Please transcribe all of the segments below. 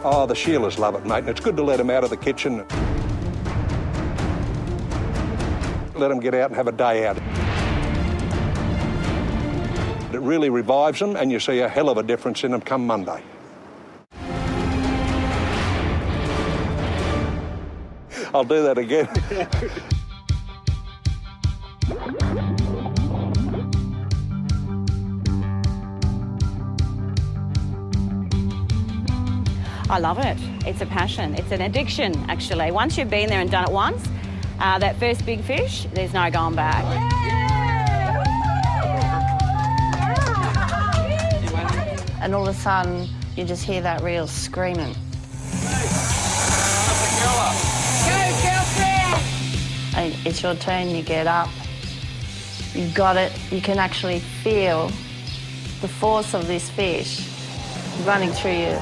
Oh, the Sheilas love it, mate, and it's good to let them out of the kitchen. Let them get out and have a day out. It really revives them, and you see a hell of a difference in them come Monday. I'll do that again. I love it. It's a passion. It's an addiction, actually. Once you've been there and done it once, that first big fish, there's no going back. And all of a sudden, you just hear that reel screaming. Go, girlfriend! And it's your turn, you get up. You've got it. You can actually feel the force of this fish running through you.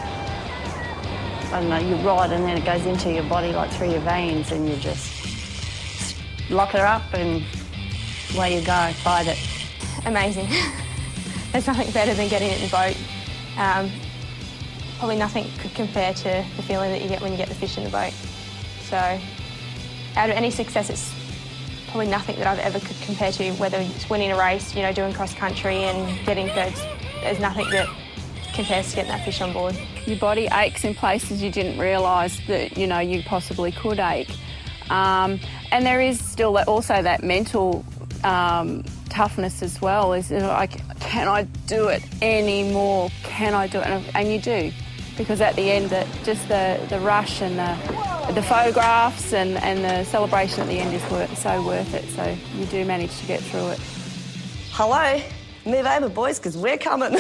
I don't know, you rod and then it goes into your body like through your veins and you just lock her up and away you go, fight it. Amazing. There's nothing better than getting it in a boat. Probably nothing could compare to the feeling that you get when you get the fish in the boat. So out of any success, it's probably nothing that I've ever could compare to, whether it's winning a race, you know, doing cross country and getting birds. There's nothing that compares to getting that fish on board. Your body aches in places you didn't realise that, you know, you possibly could ache. And there is still also that mental toughness as well. Is like, can I do it anymore? Can I do it? And you do, because at the end, just the rush and the photographs and the celebration at the end is so worth it. So you do manage to get through it. Hello, move over, boys, because we're coming.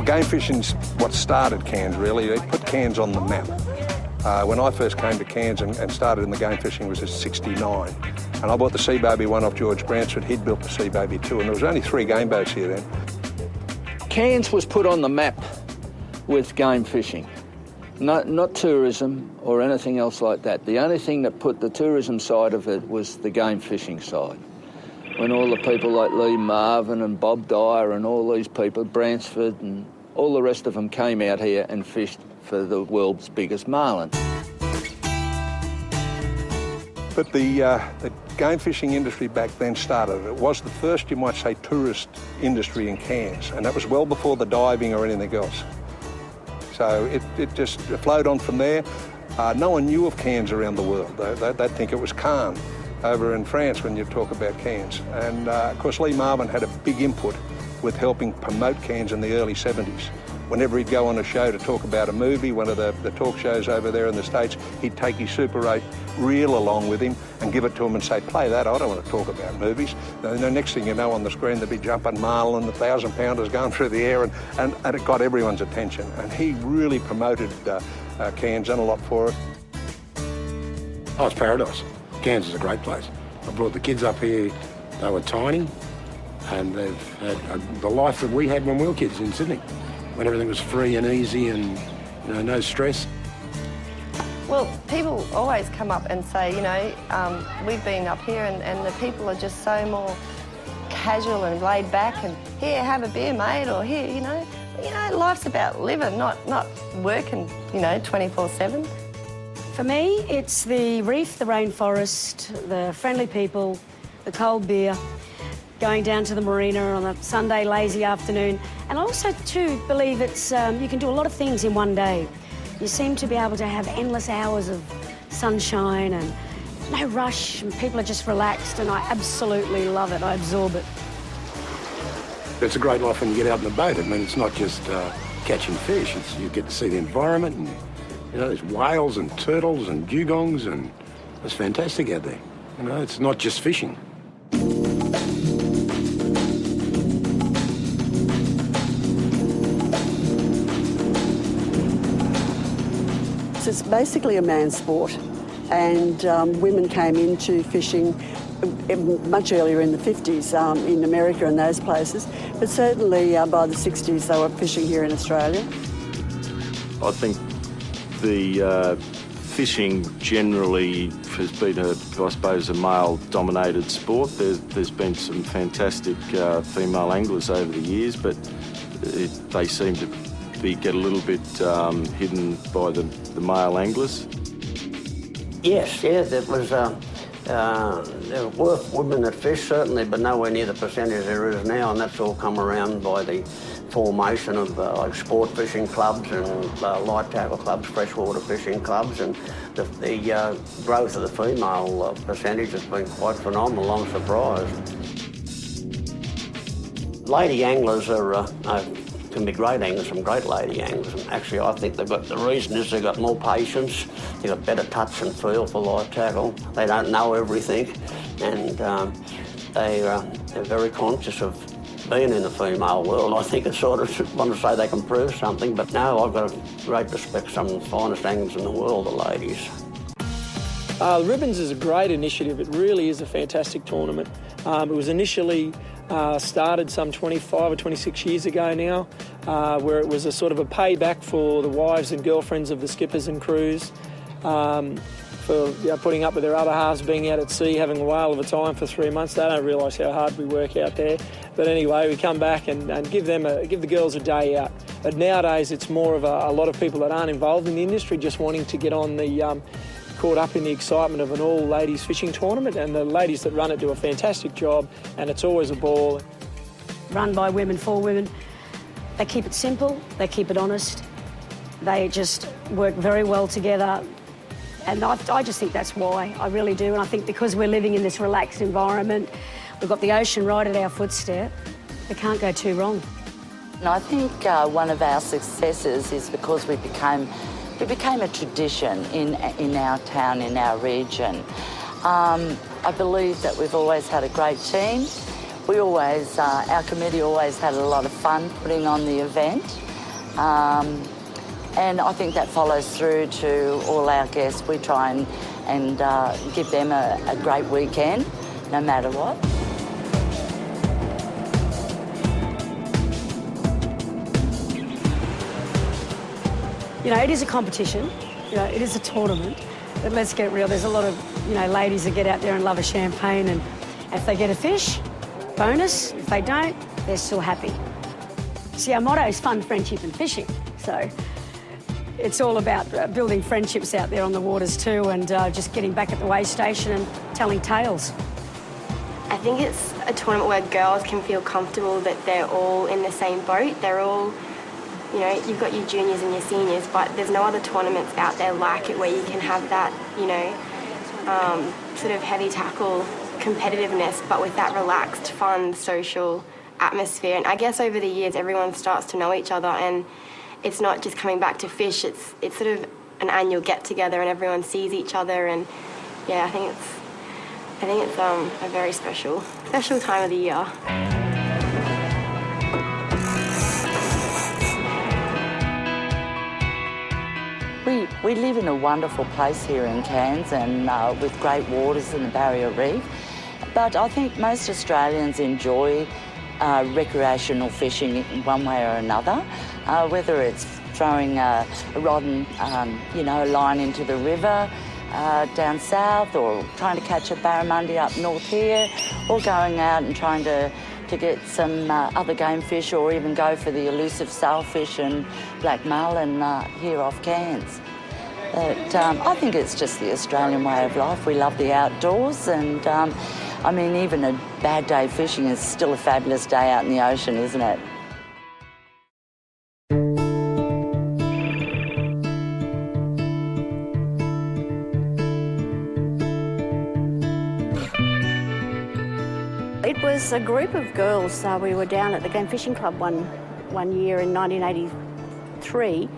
Game fishing's what started Cairns, really. It put Cairns on the map. When I first came to Cairns and started in the game fishing was in '69. And I bought the Sea Baby one off George Bransford. He'd built the Sea Baby too, and there was only 3 game boats here then. Cairns was put on the map with game fishing. Not tourism or anything else like that. The only thing that put the tourism side of it was the game fishing side. When all the people like Lee Marvin and Bob Dyer and all these people, Bransford and all the rest of them came out here and fished for the world's biggest marlin. But the game fishing industry back then started. It was the first, you might say, tourist industry in Cairns, and that was well before the diving or anything else. So it just flowed on from there. No one knew of Cairns around the world. They'd think it was Cannes over in France when you talk about Cairns. And of course, Lee Marvin had a big input with helping promote Cairns in the early 70s. Whenever he'd go on a show to talk about a movie, one of the talk shows over there in the States, he'd take his Super 8 reel along with him and give it to him and say, play that, I don't want to talk about movies. And the next thing you know, on the screen there'd be jumping marlin and 1,000-pounders going through the air, and it got everyone's attention. And he really promoted Cairns and a lot for it. Oh, it's paradise. Cairns is a great place. I brought the kids up here, they were tiny, and they've had the life that we had when we were kids in Sydney, when everything was free and easy and, you know, no stress. Well, people always come up and say, you know, we've been up here and the people are just so more casual and laid back and, here, have a beer, mate, or here, you know, life's about living, not working, you know, 24/7. For me, it's the reef, the rainforest, the friendly people, the cold beer, going down to the marina on a Sunday lazy afternoon. And I also, too, believe it's you can do a lot of things in one day. You seem to be able to have endless hours of sunshine and no rush, and people are just relaxed, and I absolutely love it. I absorb it. It's a great life when you get out in the boat. I mean, it's not just catching fish. You get to see the environment, and, you know, there's whales and turtles and dugongs, and it's fantastic out there. You know, it's not just fishing. It's basically a man's sport, and women came into fishing much earlier in the 50s in America and those places, but certainly by the 60s they were fishing here in Australia. I think the fishing generally has been, I suppose, a male-dominated sport. There's been some fantastic female anglers over the years, but they seem to get a little bit hidden by the male anglers. Yes, there were women that fished, certainly, but nowhere near the percentage there is now, and that's all come around by the formation of like sport fishing clubs and light tackle clubs, freshwater fishing clubs, and the growth of the female percentage has been quite phenomenal. I'm surprised. Lady anglers can be great anglers, some great lady anglers. And actually, I think the reason is they've got more patience, they've got better touch and feel for light tackle. They don't know everything, and they're very conscious of being in the female world. I think it's sort of want to say they can prove something, but no, I've got a great respect for some of the finest anglers in the world, the ladies. Ribbons is a great initiative. It really is a fantastic tournament. It was initially started some 25 or 26 years ago now, where it was a sort of a payback for the wives and girlfriends of the skippers and crews for putting up with their other halves being out at sea, having a whale of a time for 3 months. They don't realise how hard we work out there. But anyway, we come back and give the girls a day out. But nowadays it's more of a lot of people that aren't involved in the industry just wanting to get on the caught up in the excitement of an all-ladies fishing tournament, and the ladies that run it do a fantastic job, and it's always a ball. Run by women, for women. They keep it simple, they keep it honest, they just work very well together, and I just think that's why, I really do. And I think because we're living in this relaxed environment, we've got the ocean right at our footstep, it can't go too wrong. And I think one of our successes is because we became a tradition in our town, in our region. I believe that we've always had a great team. We always, our committee always had a lot of fun putting on the event. And I think that follows through to all our guests. We try and give them a great weekend, no matter what. You know, it is a competition, you know, it is a tournament, but let's get real. There's a lot of, you know, ladies that get out there and love a champagne, and if they get a fish, bonus. If they don't, they're still happy. See, our motto is fun, friendship and fishing. So it's all about building friendships out there on the waters too, and just getting back at the weigh station and telling tales. I think it's a tournament where girls can feel comfortable that they're all in the same boat. They're all, you know, you've got your juniors and your seniors, but there's no other tournaments out there like it where you can have that, you know, sort of heavy tackle competitiveness, but with that relaxed, fun, social atmosphere. And I guess over the years, everyone starts to know each other, and it's not just coming back to fish. It's sort of an annual get-together, and everyone sees each other. And yeah, I think it's a very special time of the year. We live in a wonderful place here in Cairns, and with great waters in the Barrier Reef. But I think most Australians enjoy recreational fishing in one way or another, whether it's throwing a rod and, you know, a line into the river down south, or trying to catch a barramundi up north here, or going out and trying to get some other game fish, or even go for the elusive sailfish and black marlin here off Cairns. But I think it's just the Australian way of life. We love the outdoors, and I mean, even a bad day fishing is still a fabulous day out in the ocean, isn't it? It was a group of girls. We were down at the Game Fishing Club one year in 1983,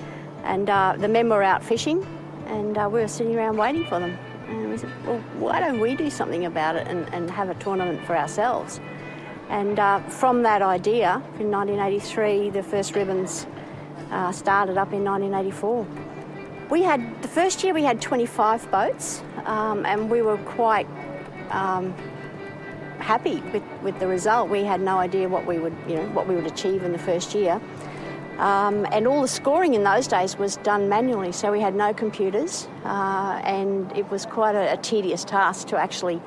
and the men were out fishing, and we were sitting around waiting for them. And we said, well, why don't we do something about it and have a tournament for ourselves? And from that idea, in 1983, the first ribbons started up in 1984. The first year we had 25 boats, and we were quite happy with the result. We had no idea what we would achieve in the first year. And all the scoring in those days was done manually, so we had no computers, and it was quite a tedious task to actually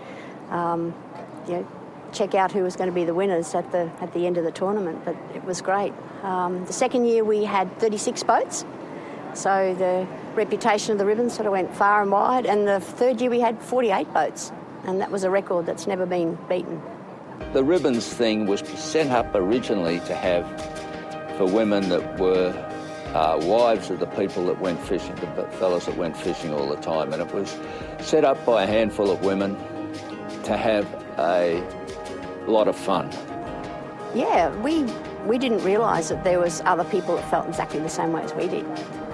check out who was going to be the winners at the end of the tournament, but it was great. The second year we had 36 boats, so the reputation of the ribbons sort of went far and wide, and the third year we had 48 boats, and that was a record that's never been beaten. The ribbons thing was set up originally to have for women that were wives of the people that went fishing, the fellas that went fishing all the time, and it was set up by a handful of women to have a lot of fun. Yeah, we didn't realise that there was other people that felt exactly the same way as we did,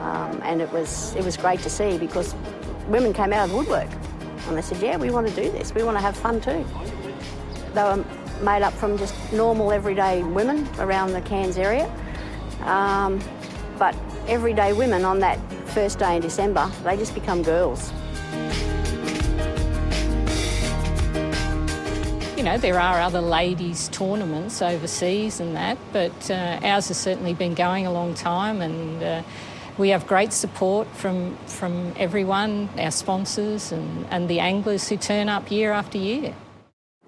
and it was great to see, because women came out of the woodwork and they said, yeah, we want to do this, we want to have fun too. They were made up from just normal everyday women around the Cairns area, but everyday women on that first day in December, they just become girls. You know, there are other ladies' tournaments overseas and that, but ours has certainly been going a long time, and we have great support from everyone, our sponsors and the anglers who turn up year after year.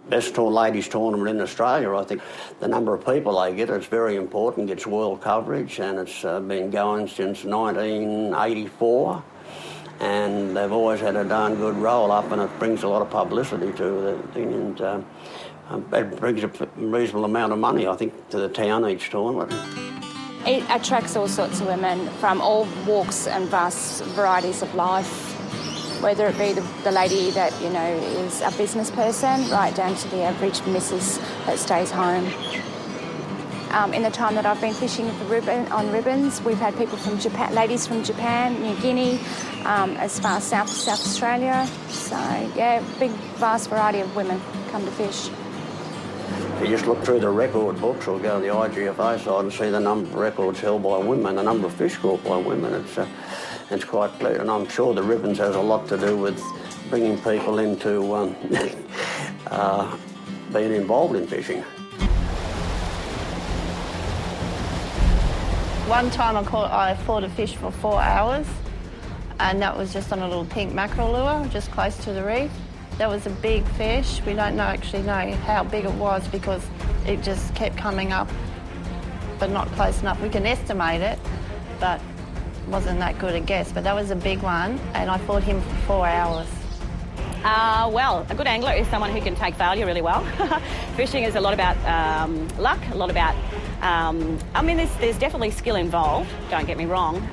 Best ladies tournament in Australia. I think the number of people they get is very important, gets world coverage, and it's been going since 1984. And they've always had a darn good roll-up, and it brings a lot of publicity to the thing, and it brings a reasonable amount of money, I think, to the town each tournament. It attracts all sorts of women from all walks and vast varieties of life, whether it be the lady that, you know, is a business person, right down to the average missus that stays home. In the time that I've been fishing on ribbons, we've had people from Japan, ladies from Japan, New Guinea, as far as South Australia. So, yeah, big, vast variety of women come to fish. If you just look through the record books or go to the IGFA side and see the number of records held by women, the number of fish caught by women, it's quite clear. And I'm sure the ribbons has a lot to do with bringing people into being involved in fishing. One time I fought a fish for 4 hours, and that was just on a little pink mackerel lure just close to the reef. That was a big fish. We don't actually know how big it was because it just kept coming up, but not close enough. We can estimate it, but it wasn't that good a guess. But that was a big one, and I fought him for 4 hours. Well, a good angler is someone who can take failure really well. Fishing is a lot about luck, a lot about... I mean, there's definitely skill involved, don't get me wrong,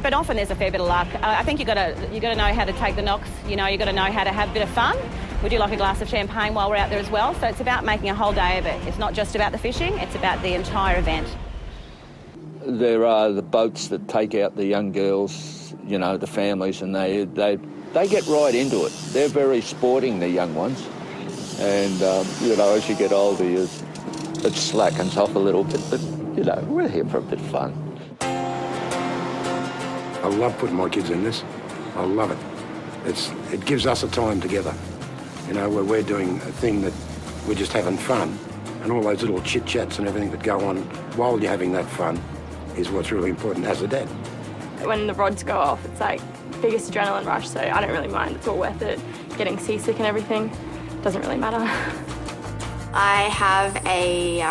but often there's a fair bit of luck. I think you've got to know how to take the knocks, you know, you've got to know how to have a bit of fun. We do like a glass of champagne while we're out there as well, so it's about making a whole day of it. It's not just about the fishing, it's about the entire event. There are the boats that take out the young girls, you know, the families, and they get right into it. They're very sporting, the young ones. And, you know, as you get older, it slackens off a little bit, but, you know, we're here for a bit of fun. I love putting my kids in this. I love it. It gives us a time together, you know, where we're doing a thing that we're just having fun, and all those little chit-chats and everything that go on while you're having that fun is what's really important as a dad. When the rods go off, it's like biggest adrenaline rush, so I don't really mind. It's all worth it. Getting seasick and everything doesn't really matter. I have a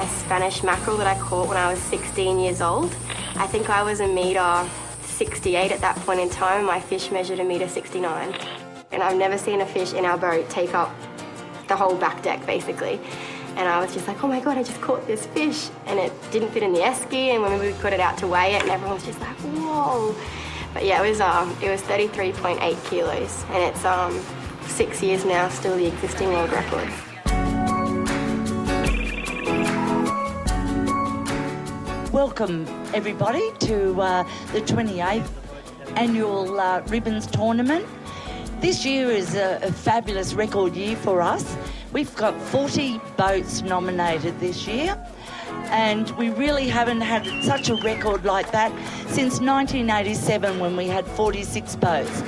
Spanish mackerel that I caught when I was 16 years old. I think I was 1.68 m at that point in time. My fish measured 1.69 m. And I've never seen a fish in our boat take up the whole back deck, basically. And I was just like, oh my God, I just caught this fish. And it didn't fit in the esky, and when we put it out to weigh it, and everyone was just like, whoa. But yeah, it was 33.8 kilos, and it's 6 years now, still the existing world record. Welcome everybody to the 28th annual Ribbons Tournament. This year is a fabulous record year for us. We've got 40 boats nominated this year, and we really haven't had such a record like that since 1987 when we had 46 boats.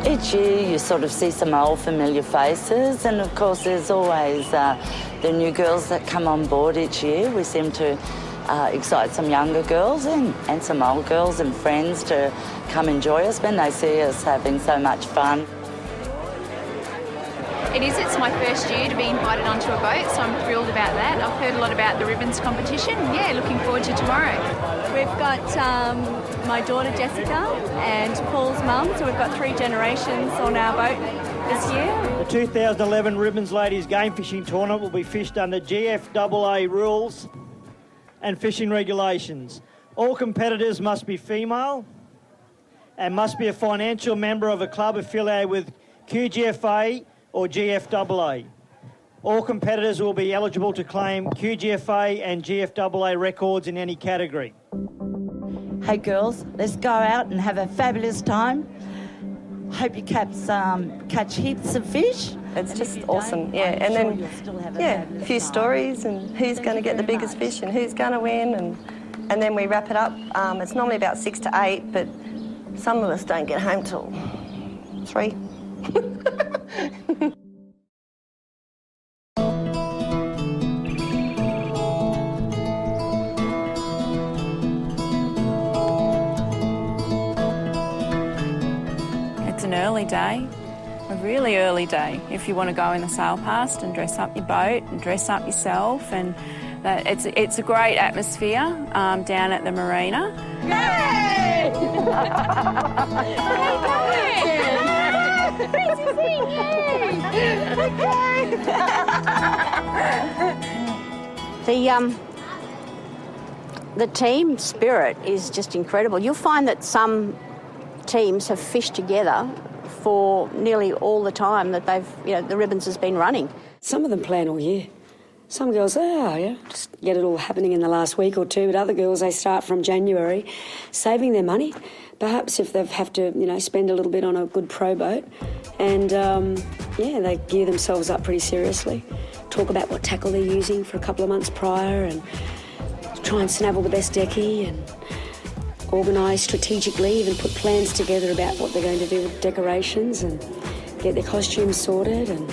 Each year you sort of see some old familiar faces, and of course there's always the new girls that come on board each year. We seem to excite some younger girls and some old girls and friends to come enjoy us when they see us having so much fun. It's my first year to be invited onto a boat, so I'm thrilled about that. I've heard a lot about the ribbons competition. Yeah, looking forward to tomorrow. We've got my daughter Jessica and Paul's mum, so we've got 3 generations on our boat this year. The 2011 Ribbons Ladies Game Fishing Tournament will be fished under GFAA rules and fishing regulations. All competitors must be female and must be a financial member of a club affiliated with QGFA or GFAA. All competitors will be eligible to claim QGFA and GFAA records in any category. Hey girls, let's go out and have a fabulous time. Hope you catch heaps of fish. It's just awesome, yeah. And then, a few stories and who's going to get the biggest fish and who's going to win, and then we wrap it up. It's normally about 6 to 8, but some of us don't get home till 3. It's an early day, a really early day, if you want to go in the sail past and dress up your boat and dress up yourself, and it's a great atmosphere down at the marina. Yay! The team spirit is just incredible. You'll find that some teams have fished together for nearly all the time that the Ribbons has been running. Some of them plan all year. Some girls, just get it all happening in the last week or two, but other girls, they start from January saving their money. Perhaps if they have to, spend a little bit on a good pro boat, and they gear themselves up pretty seriously. Talk about what tackle they're using for a couple of months prior, and try and snavel the best decky, and organise strategically, even put plans together about what they're going to do with decorations, and get their costumes sorted, and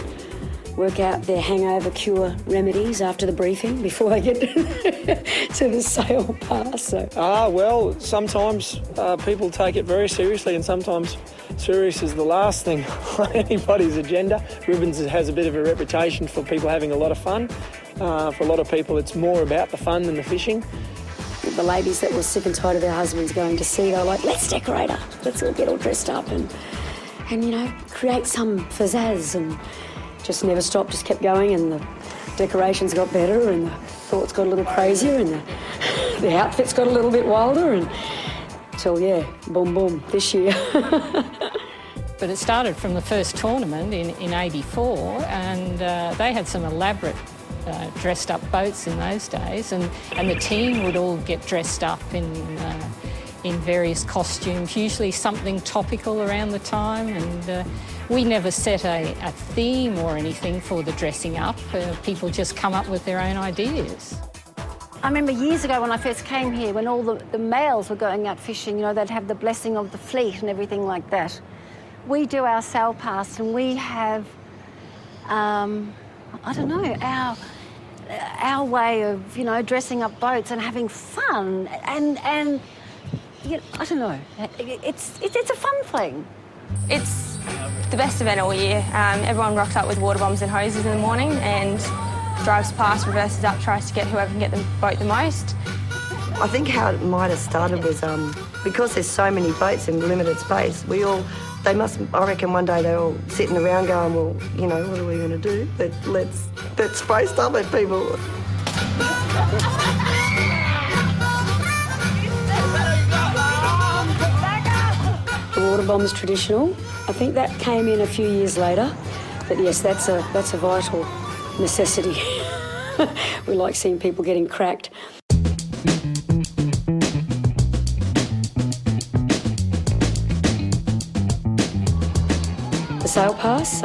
work out their hangover cure remedies after the briefing before they get to the sail pass. So. Well, sometimes people take it very seriously, and sometimes serious is the last thing on anybody's agenda. Ribbons has a bit of a reputation for people having a lot of fun. For a lot of people, it's more about the fun than the fishing. The ladies that were sick and tired of their husbands going to sea, they were like, let's decorate her. Let's all get all dressed up and create some pizzazz, and just never stopped, just kept going, and the decorations got better, and the thoughts got a little crazier, and the outfits got a little bit wilder, and till, boom, boom, this year. But it started from the first tournament in '84, and they had some elaborate dressed up boats in those days, and the team would all get dressed up in various costumes, usually something topical around the time, and we never set a theme or anything for the dressing up. People just come up with their own ideas. I remember years ago when I first came here, when all the males were going out fishing, they'd have the blessing of the fleet and everything like that. We do our sail pass, and we have, our way of, dressing up boats and having fun, and I don't know, it's a fun thing. It's the best event all year. Everyone rocks up with water bombs and hoses in the morning and drives past, reverses up, tries to get whoever can get the boat the most. I think how it might have started was because there's so many boats in limited space, I reckon one day they're all sitting around going, well, what are we going to do? Let's throw stuff at people. The water bomb's traditional. I think that came in a few years later. But yes, that's a vital necessity. We like seeing people getting cracked. The sail pass,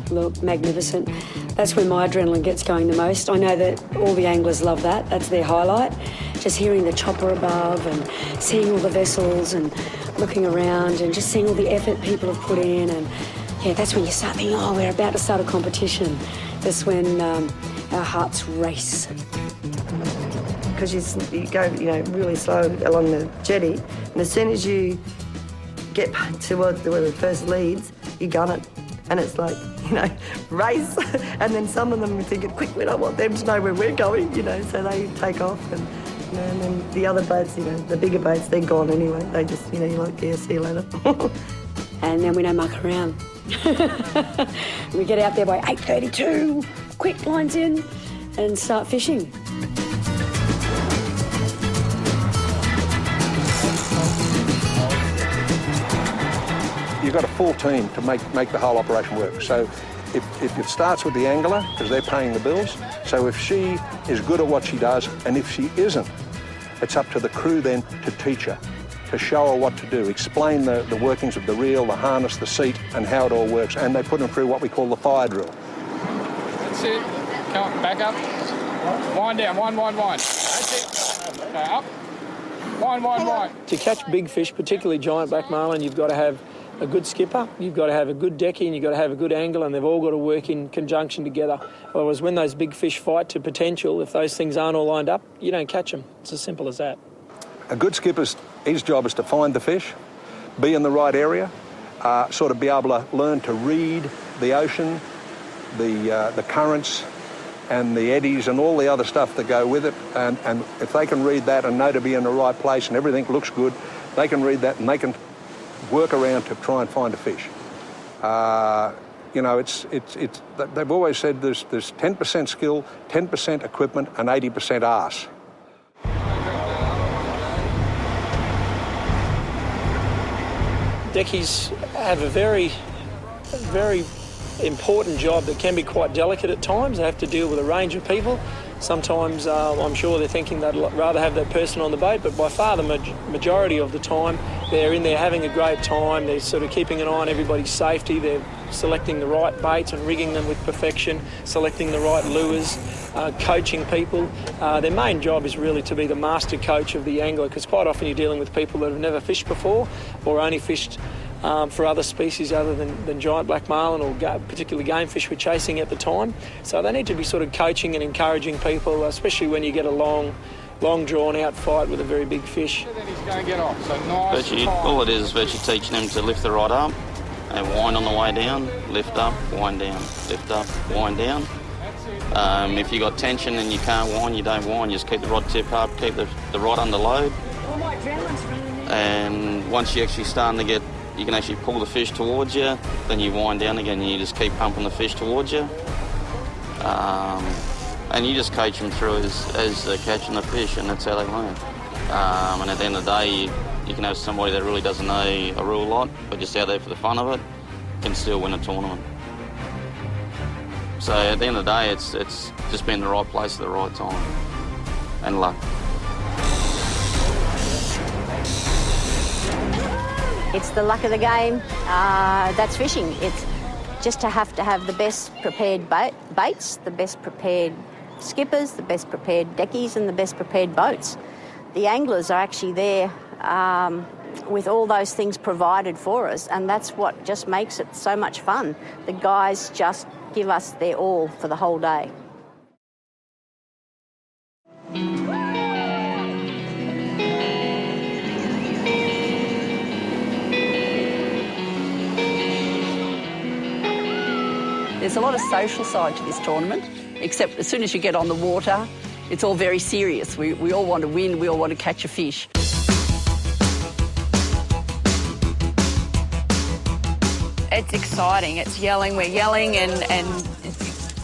look, magnificent. That's where my adrenaline gets going the most. I know that all the anglers love that. That's their highlight. just hearing the chopper above and seeing all the vessels and looking around and just seeing all the effort people have put in. And yeah, that's when you start thinking, oh, we're about to start a competition. That's when our hearts race. Because you go, really slow along the jetty, and as soon as you get to where the first leads, you gun it, and it's like, race. And then some of them are thinking, quick, we don't want them to know where we're going, so they take off. And then the other boats, the bigger boats, they're gone anyway. They just, you're like, yeah, see you later. And then we don't muck around. We get out there by 8:32, quick, lines in, and start fishing. You've got a full team to make the whole operation work. So if it starts with the angler, because they're paying the bills, so if she is good at what she does, and if she isn't, it's up to the crew then to teach her, to show her what to do, explain the workings of the reel, the harness, the seat, and how it all works. And they put them through what we call the fire drill. That's it. Come on, back up. Wind down, wind. That's it. Okay, up. Wind. To catch big fish, particularly giant black marlin, you've got to have a good skipper, you've got to have a good decky, and you've got to have a good angler, and they've all got to work in conjunction together. Otherwise, when those big fish fight to potential, if those things aren't all lined up, you don't catch them. It's as simple as that. A good skipper's his job is to find the fish, be in the right area, sort of be able to learn to read the ocean, the currents, and the eddies and all the other stuff that go with it. And if they can read that and know to be in the right place and everything looks good, they can read that and they can work around to try and find a fish. They've always said there's 10% skill, 10% equipment, and 80% arse. Deckies have a very, very important job that can be quite delicate at times. They have to deal with a range of people. Sometimes I'm sure they're thinking they'd rather have that person on the boat, but by far the majority of the time they're in there having a great time. They're sort of keeping an eye on everybody's safety. They're selecting the right baits and rigging them with perfection, selecting the right lures, coaching people. Their main job is really to be the master coach of the angler, because quite often you're dealing with people that have never fished before or only fished for other species other than giant black marlin or particularly game fish we're chasing at the time. So they need to be sort of coaching and encouraging people, especially when you get a long drawn-out fight with a very big fish. Then he's going to get off, so nice. All it is virtually teaching them to lift the rod up and wind on the way down, lift up, wind down, lift up, wind down. If you got tension and you can't wind, you don't wind. You just keep the rod tip up, keep the rod under load. And once you're actually starting to get, you can actually pull the fish towards you, then you wind down again and you just keep pumping the fish towards you. And you just coach them through as they're catching the fish, and that's how they learn. And at the end of the day, you can have somebody that really doesn't know a real lot, but just out there for the fun of it, can still win a tournament. So at the end of the day, it's just being in the right place at the right time, and luck. It's the luck of the game. That's fishing. It's just to have the best prepared baits, the best prepared skippers, the best prepared deckies, and the best prepared boats. The anglers are actually there with all those things provided for us, and that's what just makes it so much fun. The guys just give us their all for the whole day. There's a lot of social side to this tournament, except as soon as you get on the water, it's all very serious. We all want to win, we all want to catch a fish. It's exciting, it's yelling, we're yelling and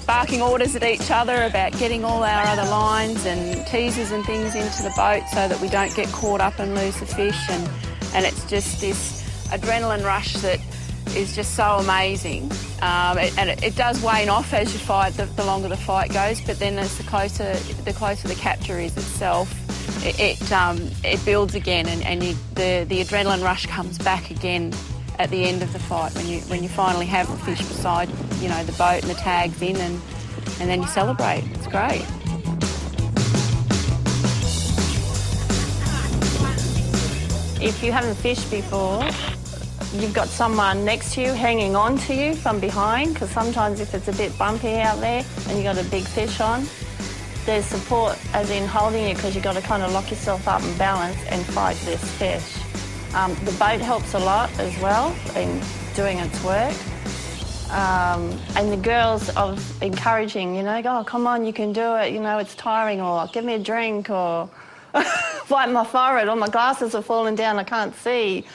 barking orders at each other about getting all our other lines and teasers and things into the boat so that we don't get caught up and lose the fish, and it's just this adrenaline rush that is just so amazing. And it does wane off as you fight, the longer the fight goes, but then as the closer the capture is itself, it builds again, and the adrenaline rush comes back again at the end of the fight when you finally have the fish beside the boat and the tags in, and then you celebrate. It's great. If you haven't fished before, you've got someone next to you hanging on to you from behind, because sometimes if it's a bit bumpy out there and you've got a big fish on, there's support as in holding you, because you've got to kind of lock yourself up and balance and fight this fish. The boat helps a lot as well in doing its work. And the girls of encouraging, you know, oh, come on, you can do it, you know, it's tiring, or give me a drink, or wipe my forehead, or my glasses are falling down, I can't see.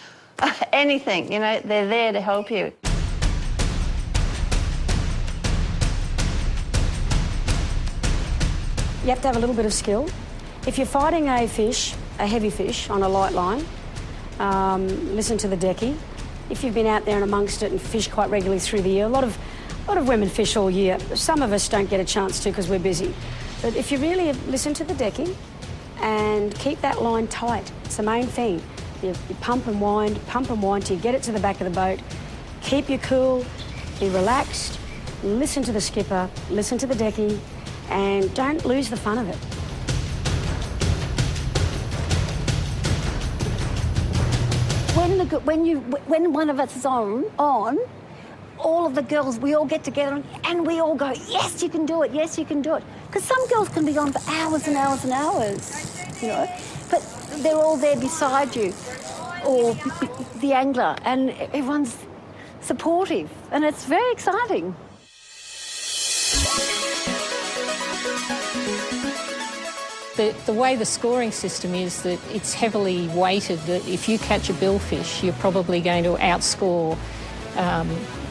Anything, you know, they're there to help you. You have to have a little bit of skill. If you're fighting a fish, a heavy fish, on a light line, listen to the decky. If you've been out there and amongst it and fished quite regularly through the year, a lot of women fish all year. Some of us don't get a chance to because we're busy. But if you really listen to the decky and keep that line tight, it's the main thing. You pump and wind till you get it to the back of the boat. Keep you cool, be relaxed, listen to the skipper, listen to the decky, and don't lose the fun of it. When one of us is on, all of the girls, we all get together and we all go, yes, you can do it, yes, you can do it. Because some girls can be on for hours and hours and hours, you know, but they're all there beside you, or the angler, and everyone's supportive, and it's very exciting. The way the scoring system is that it's heavily weighted, that if you catch a billfish, you're probably going to outscore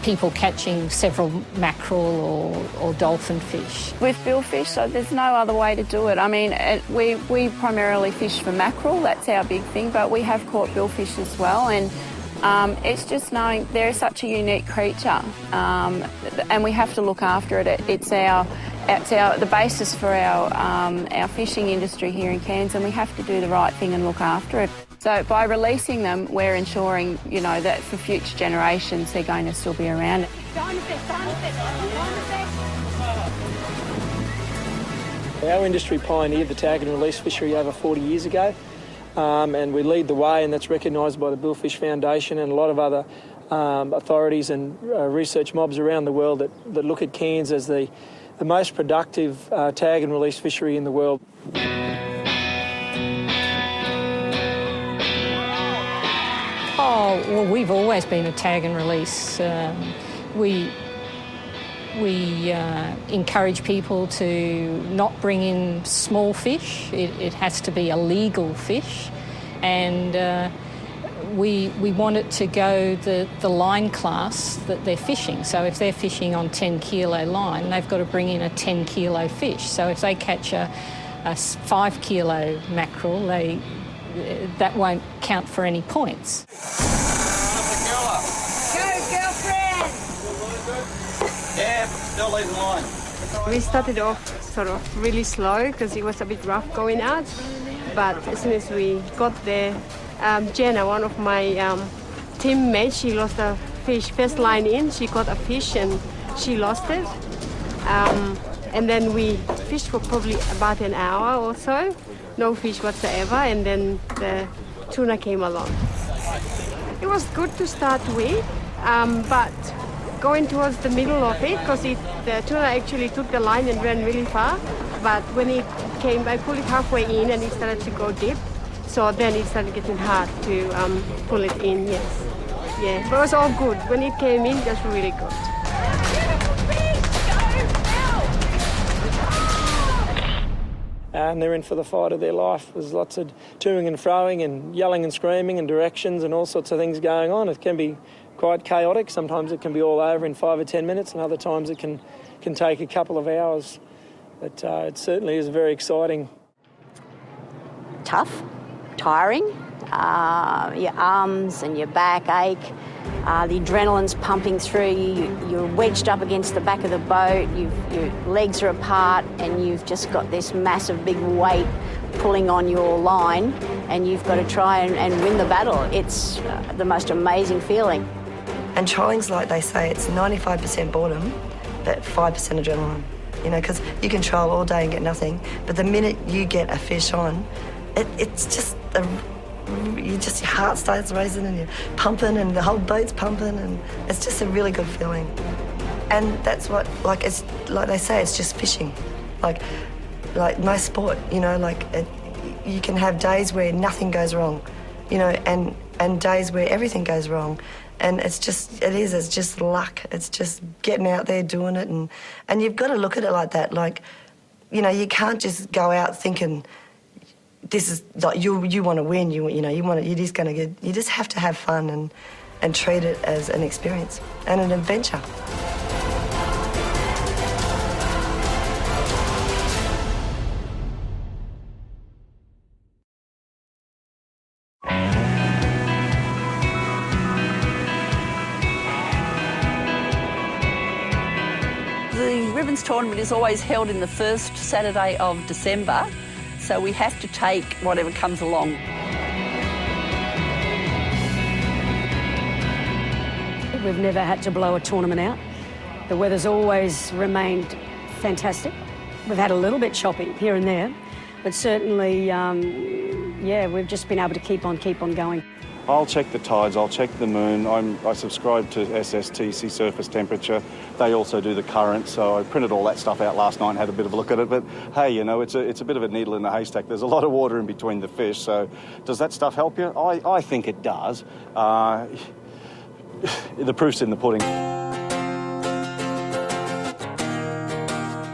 people catching several mackerel or dolphin fish. With billfish, so there's no other way to do it. I mean, we primarily fish for mackerel, that's our big thing, but we have caught billfish as well, and it's just knowing they're such a unique creature, and we have to look after it. It's the basis for our fishing industry here in Cairns, and we have to do the right thing and look after it. So by releasing them, we're ensuring, you know, that for future generations they're going to still be around. Our industry pioneered the tag and release fishery over 40 years ago, and we lead the way, and that's recognised by the Billfish Foundation and a lot of other authorities and research mobs around the world that look at Cairns as the most productive tag and release fishery in the world. Oh, well, we've always been a tag and release. We encourage people to not bring in small fish. It has to be a legal fish, and we want it to go the line class that they're fishing. So if they're fishing on 10 kilo line, they've got to bring in a 10 kilo fish. So if they catch a 5 kilo mackerel, that won't count for any points. Go, girlfriend! Yeah, still leading line. We started off sort of really slow because it was a bit rough going out, but as soon as we got there, Jenna, one of my teammates, she lost a fish. First line in, she caught a fish and she lost it. And then we fished for probably about an hour or so, no fish whatsoever, and then the tuna came along. It was good to start with, but going towards the middle of it, because the tuna actually took the line and ran really far, but when it came, I pulled it halfway in and it started to go deep. So then it started getting hard to pull it in, yes. Yeah, but it was all good. When it came in, it was really good. And they're in for the fight of their life. There's lots of toing and froing and yelling and screaming and directions and all sorts of things going on. It can be quite chaotic. Sometimes it can be all over in 5 or 10 minutes, and other times it can take a couple of hours. But it certainly is very exciting. Tough, tiring, your arms and your back ache, the adrenaline's pumping through you, you're wedged up against the back of the boat, your legs are apart, and you've just got this massive big weight pulling on your line, and you've got to try and win the battle. It's the most amazing feeling. And trolling's like they say, it's 95% boredom, but 5% adrenaline. You know, because you can troll all day and get nothing, but the minute you get a fish on, it's just your heart starts racing and you're pumping and the whole boat's pumping, and it's just a really good feeling. And that's what, it's like they say, it's just fishing. Like most sport, you can have days where nothing goes wrong, and days where everything goes wrong. And it's just luck. It's just getting out there, doing it, and you've got to look at it like that. You can't just go out thinking this is like you want to win. You just have to have fun and treat it as an experience and an adventure. The Ribbons Tournament is always held in the first Saturday of December, so we have to take whatever comes along. We've never had to blow a tournament out. The weather's always remained fantastic. We've had a little bit choppy here and there, but certainly, we've just been able to keep on going. I'll check the tides, I'll check the moon. I subscribe to SST, sea surface temperature. They also do the current, so I printed all that stuff out last night and had a bit of a look at it. But hey, it's a bit of a needle in the haystack. There's a lot of water in between the fish, so does that stuff help you? I think it does. The proof's in the pudding.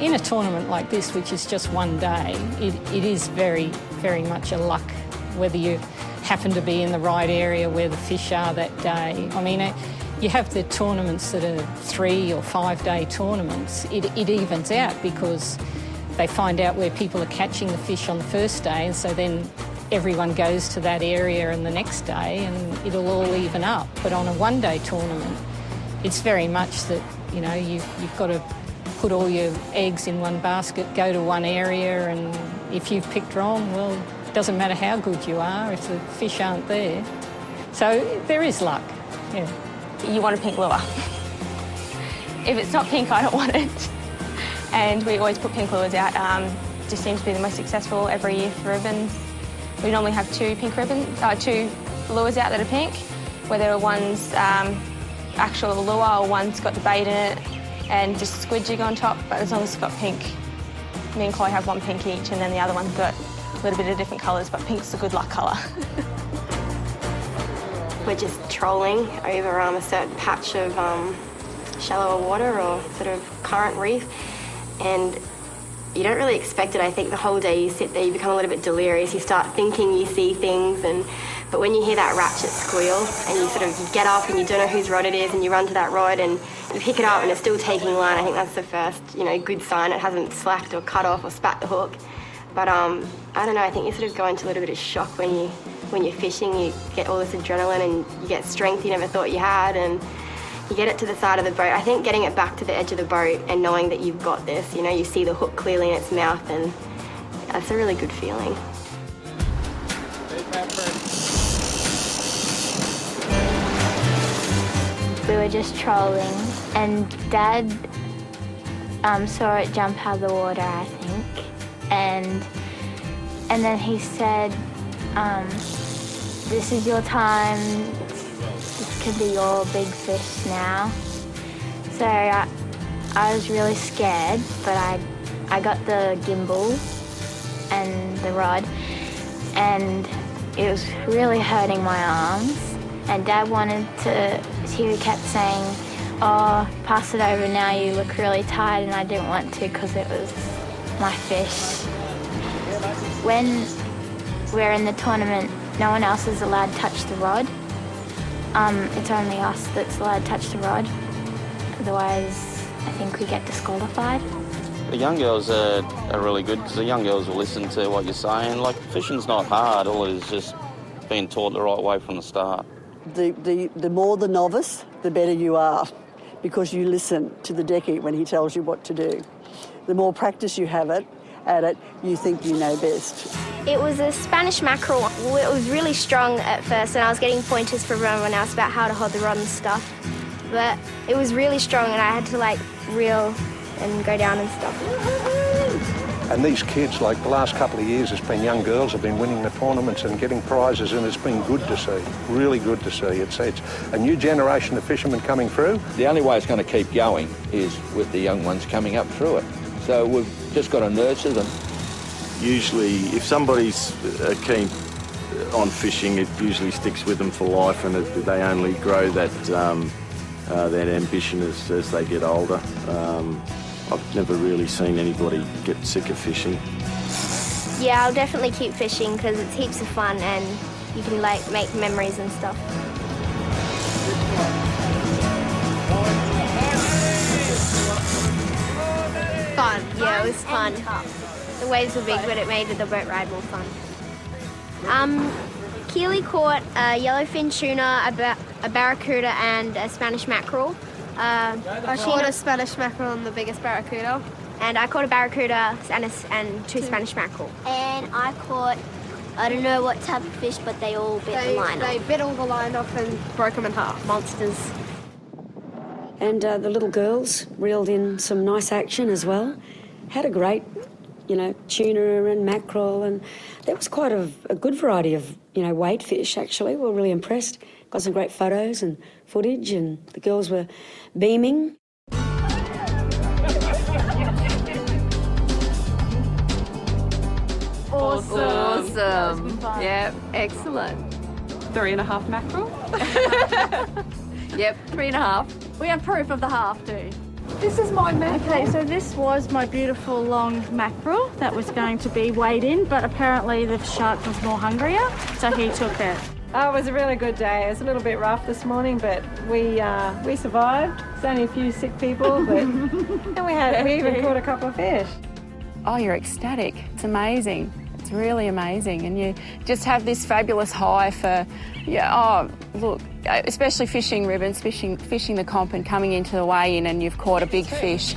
In a tournament like this, which is just one day, it is very, very much a luck whether you happen to be in the right area where the fish are that day. I mean, you have the tournaments that are 3 or 5 day tournaments. It evens out because they find out where people are catching the fish on the first day, and so then everyone goes to that area and the next day and it'll all even up. But on a 1 day tournament, it's very much that, you've got to put all your eggs in one basket, go to one area, and if you've picked wrong, well, it doesn't matter how good you are if the fish aren't there. So there is luck, yeah. You want a pink lure. If it's not pink, I don't want it. And we always put pink lures out. Just seems to be the most successful every year for ribbons. We normally have 2 2 lures out that are pink, whether one's actual lure or one's got the bait in it and just squid jig on top, but as long as it's got pink. Me and Chloe have 1 pink each, and then the other one's got a little bit of different colours, but pink's a good luck colour. We're just trolling over a certain patch of shallower water or sort of current reef, and you don't really expect it. I think the whole day you sit there, you become a little bit delirious, you start thinking you see things, but when you hear that ratchet squeal and you get up and you don't know whose rod it is and you run to that rod and you pick it up and it's still taking line, I think that's the first, good sign. It hasn't slacked or cut off or spat the hook. But I don't know, I think you go into a little bit of shock when you're fishing. You get all this adrenaline and you get strength you never thought you had, and you get it to the side of the boat. I think getting it back to the edge of the boat and knowing that you've got this, you see the hook clearly in its mouth, and that's a really good feeling. We were just trolling and Dad saw it jump out of the water, I think. And then he said, this is your time, this could be your big fish now. So I was really scared, but I got the gimbal and the rod, and it was really hurting my arms. And Dad wanted to, he kept saying, oh, pass it over now, you look really tired, and I didn't want to because it was my fish. When we're in the tournament, no one else is allowed to touch the rod. It's only us that's allowed to touch the rod. Otherwise, I think we get disqualified. The young girls are really good because the young girls will listen to what you're saying. Like, fishing's not hard, all it is just being taught the right way from the start. The more the novice, the better you are, because you listen to the decky when he tells you what to do. The more practice you have at it, you think you know best. It was a Spanish mackerel. It was really strong at first, and I was getting pointers from everyone else about how to hold the rod and stuff. But it was really strong, and I had to reel and go down and stuff. And these kids, like the last couple of years, it's been young girls have been winning the tournaments and getting prizes, and it's been good to see, really good to see. It's a new generation of fishermen coming through. The only way it's going to keep going is with the young ones coming up through it. So we've just got to nurture them. Usually, if somebody's keen on fishing, it usually sticks with them for life, and they only grow that ambition as they get older. I've never really seen anybody get sick of fishing. Yeah, I'll definitely keep fishing because it's heaps of fun and you can like make memories and stuff. Fun. Yeah, it was fun. The waves were big, but it made the boat ride more fun. Keely caught a yellowfin tuna, a barracuda, and a Spanish mackerel. I caught a Spanish mackerel and the biggest barracuda. And I caught a barracuda and two Spanish mackerel. And I caught, I don't know what type of fish, but they all bit the line off. They bit all the line off and broke them in half. Monsters. And the little girls reeled in some nice action as well. Had a great, tuna and mackerel, and there was quite a good variety of, weight fish, actually. We were really impressed. Got some great photos and footage, and the girls were beaming. Awesome. Yeah, excellent. 3.5 mackerel. Yep, 3.5. We have proof of the half too. This is my mackerel. Okay, so this was my beautiful long mackerel that was going to be weighed in, but apparently the shark was more hungrier, so he took it. Oh, it was a really good day. It was a little bit rough this morning, but we survived. It's only a few sick people, but and we even caught a couple of fish. Oh, you're ecstatic. It's amazing. It's really amazing. And you just have this fabulous high for, look, especially fishing ribbons, fishing the comp and coming into the weigh-in and you've caught a big fish.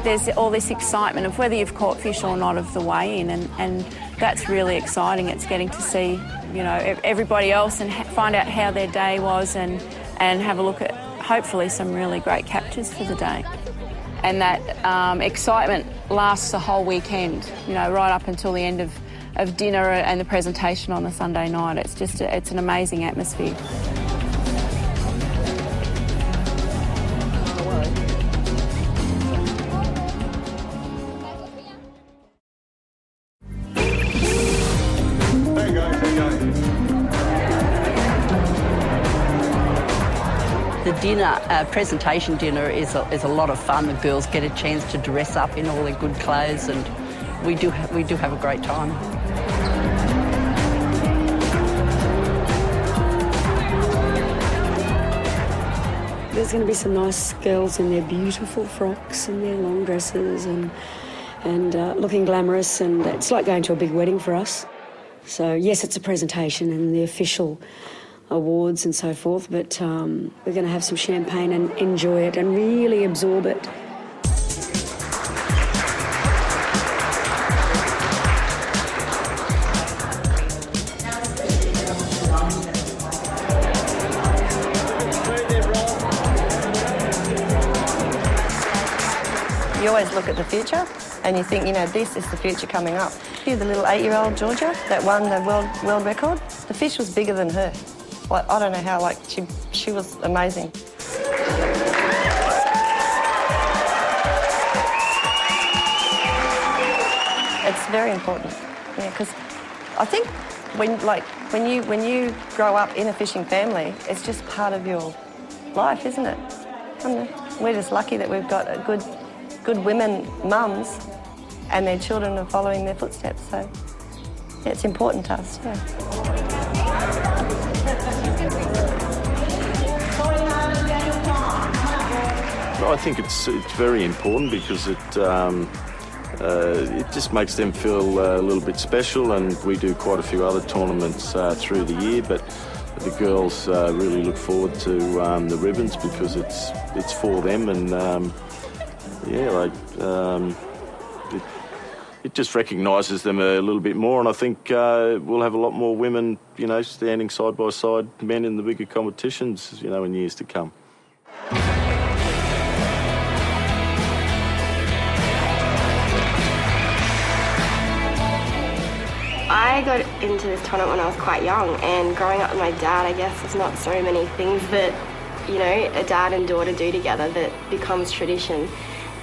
There's all this excitement of whether you've caught fish or not of the weigh-in, and that's really exciting. It's getting to see, everybody else and find out how their day was and have a look at, hopefully, some really great captures for the day. And that excitement lasts the whole weekend, right up until the end of dinner and the presentation on the Sunday night. It's an amazing atmosphere. The dinner, presentation dinner is a lot of fun. The girls get a chance to dress up in all their good clothes, and we do have a great time. There's going to be some nice girls in their beautiful frocks and their long dresses and looking glamorous, and it's like going to a big wedding for us. So yes, it's a presentation and the official awards and so forth, but we're going to have some champagne and enjoy it and really absorb it. You always look at the future and you think, this is the future coming up. Here's the little 8-year-old Georgia that won the world record. The fish was bigger than her. Like, I don't know how, she was amazing. It's very important, because I think when you grow up in a fishing family, it's just part of your life, isn't it? I don't know. We're just lucky that we've got a good women mums and their children are following their footsteps, so it's important to us, I think it's very important because it just makes them feel a little bit special, and we do quite a few other tournaments through the year, but the girls really look forward to the ribbons because it's for them, and it just recognises them a little bit more, and I think we'll have a lot more women, standing side by side men in the bigger competitions, in years to come. I got into this tournament when I was quite young, and growing up with my dad, I guess there's not so many things that, you know, a dad and daughter do together that becomes tradition.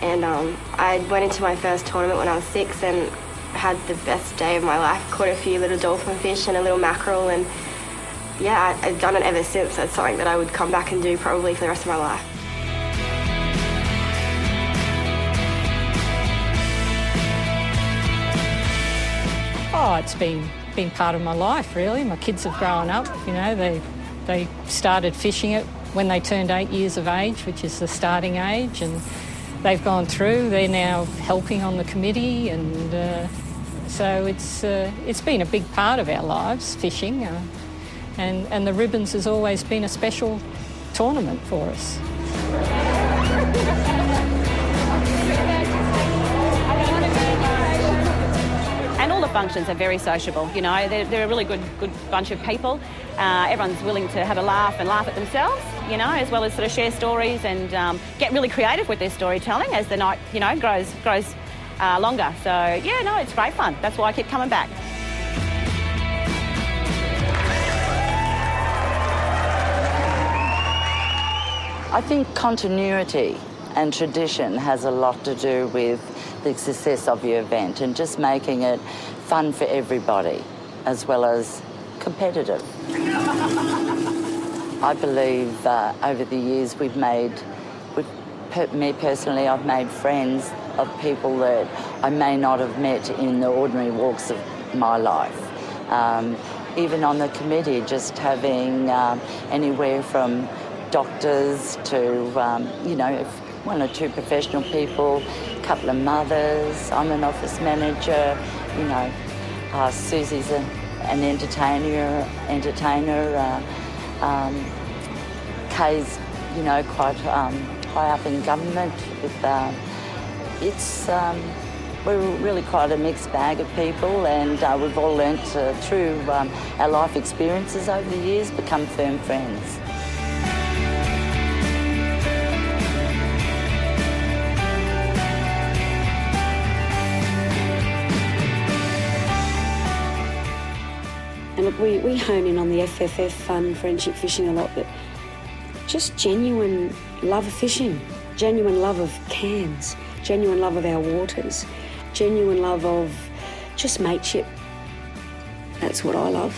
And I went into my first tournament when I was 6 and had the best day of my life. Caught a few little dolphin fish and a little mackerel, and yeah, I've done it ever since. It's something that I would come back and do probably for the rest of my life. Oh, it's been part of my life, really. My kids have grown up, you know, they started fishing it when they turned 8 years of age, which is the starting age, and they've gone through. They're now helping on the committee, and so it's been a big part of our lives, fishing, and the Ribbons has always been a special tournament for us. And all the functions are very sociable, you know, they're a really good bunch of people. Everyone's willing to have a laugh and laugh at themselves, you know, as well as sort of share stories and get really creative with their storytelling as the night, you know, grows longer. So, yeah, no, it's great fun. That's why I keep coming back. I think continuity and tradition has a lot to do with the success of your event and just making it fun for everybody as well as competitive. I believe over the years me personally, I've made friends of people that I may not have met in the ordinary walks of my life. Even on the committee, just having anywhere from doctors to, you know, one or two professional people, a couple of mothers. I'm an office manager, you know. Susie's an entertainer. Kay's, you know, quite high up in government. We're really quite a mixed bag of people, and we've all learnt through our life experiences over the years, become firm friends. And look, we hone in on the FFF fun, friendship fishing a lot, but just genuine love of fishing, genuine love of Cairns, genuine love of our waters, genuine love of just mateship. That's what I love.